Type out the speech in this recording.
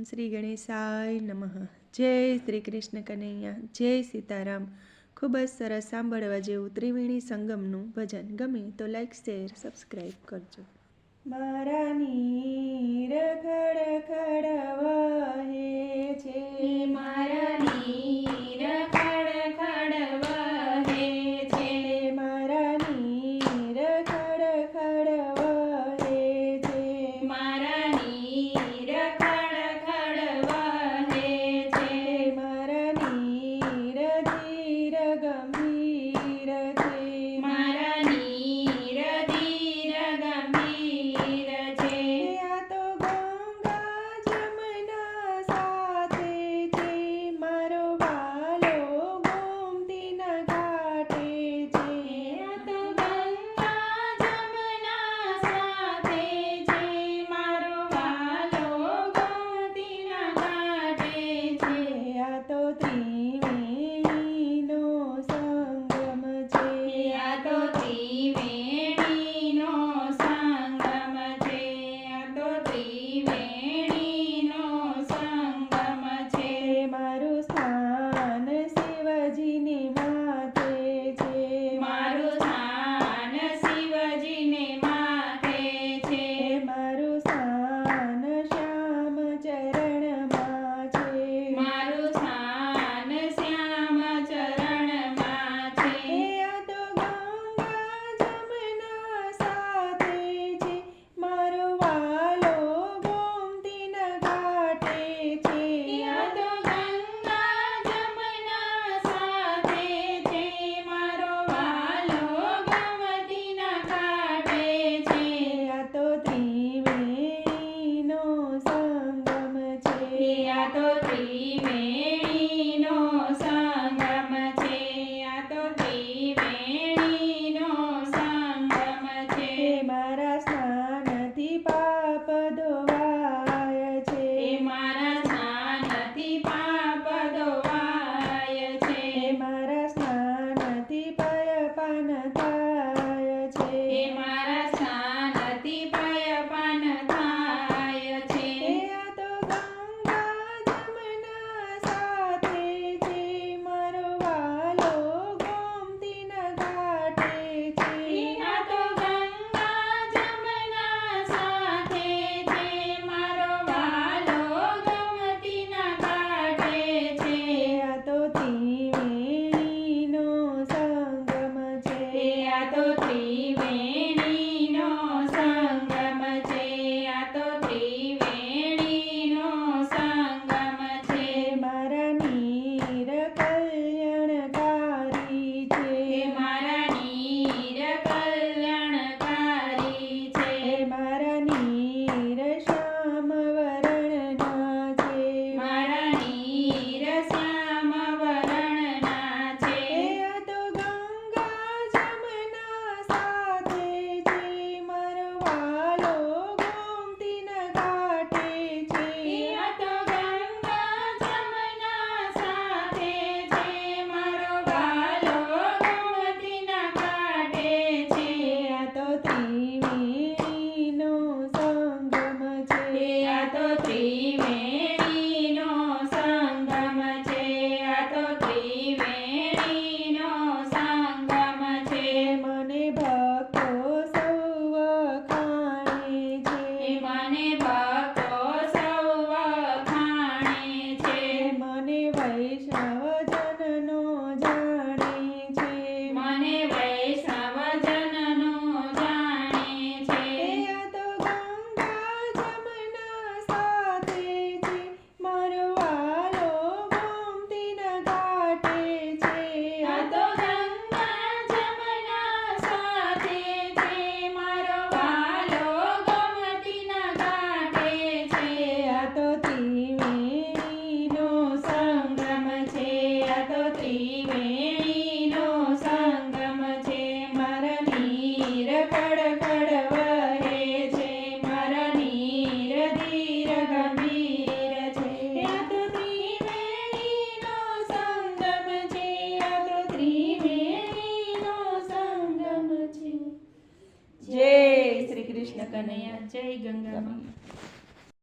શ્રી ગણેશાય નમઃ. જય શ્રી કૃષ્ણ કનૈયા, જય સીતારામ. ખૂબ જ સરસ સાંભળવા જેવું ત્રિવેણી સંગમનું ભજન. ગમે તો લાઈક, શેર, સબસ્ક્રાઈબ કરજો. મારા નીર ખડ ખડ વહે છે, મારા નીર ખડ ખડ વહે છે, મારા નીર ખડ ખડ વહે છે, મારા નીર ખડ ખડ વહે છે, મારા નીર ધીર ગંભીર છે, મારા નીર ધીર ગંભીર છે. આ તો ગંગા જમના સાથે છે, મારો વાલો ગોમતીના ઘાટે છે. આ તો ગંગા જમના સાથે છે, મારો વાલો ગોમતીના ઘાટે છે. આ તો ત્રિવેણીનો સંગમ છે, આ તો ત્રિવેણીનો સંગમ છે, આ તો ત્રિવેણીનો સંગમ છે. મારું સ્થાન શિવજીને માથે છે, મારું સ્થાન શિવજીને માથે છે, મારું સ્થાન શ્યામ ચરણમાં છે. મારું સ્થાન શ્યામ ચરણમાં છે. આ તો ગંગા જમના સાથે છે, મારો વાલો ગોમતીના ઘાટે છે. આ તો ગંગા જમના સાથે છે, મારો વાલો ગોમતીના ઘાટે છે. આ તો ત્રિવેણીનો સંગમ છે, આ તો ત્રિવેણીનો સંગમ છે, આ તો ત્રિવેણીનો સંગમ છે. મારા સ્નાનથી પાપ ધોવાય છે, મારા સ્નાનથી પાપ ધોવાય છે, મારા સ્નાનથી પાયપાન થાય છે. મારા સ્નાનથી પાયપાન થાય છે. આ તો ગંગા જમના સાથે છે, મારો વાલો ગોમતીના ઘાટે છે. આ તો ગંગા જમના સાથે છે, મારો વાલો ગોમતીના ઘાટે છે. આ તો ત્રિવેણીનો સંગમ છે, આ તો ત્રિવેણીનો સંગમ છે, આ તો ત્રિવેણીનો સંગમ છે. મારા નીર કલ્યાણકારી છે, મારા નીર કલ્યાણકારી છે, મારા નીર શ્યામ વર્ણના છે. મારા નીર શ્યામ વર્ણના છે. આ તો ગંગા જમના સાથે છે, મારો વાલો ગોમતીના ઘાટે છે. આ તો ગંગા જમના સાથે છે, મારો વાલો ગોમતીના ઘાટે છે. આ તો ત્રિવેણીનો સંગમ છે, આ તો ત્રિવેણીનો સંગમ છે, આ તો ત્રિવેણીનો સંગમ છે. મને ભક્તો સૌ વખાણે છે, મને ભક્તો સૌ વખાણે છે, મને વૈષ્ણવજનનો જાણે છે. મને વૈષ્ણવજનનો જાણે છે. આ તો ગંગા જમના સાથે છે, મારો વાલો ગોમતીના ઘાટે છે. આ તો ગંગા જમના સાથે છે, મારો વાલો ગોમતીના ઘાટે છે. આ તો ત્રિવેણીનો સંગમ છે, આ તો ત્રિવેણીનો સંગમ છે. મારા નીર ખડ ખડ વહે છે, મારા નીર ધીર ગંભીર છે. આ તો ત્રિવેણીનો સંગમ છે, આ તો ત્રિવેણીનો સંગમ છે. જય શ્રી કૃષ્ણ કનૈયા, જય ગંગા મા.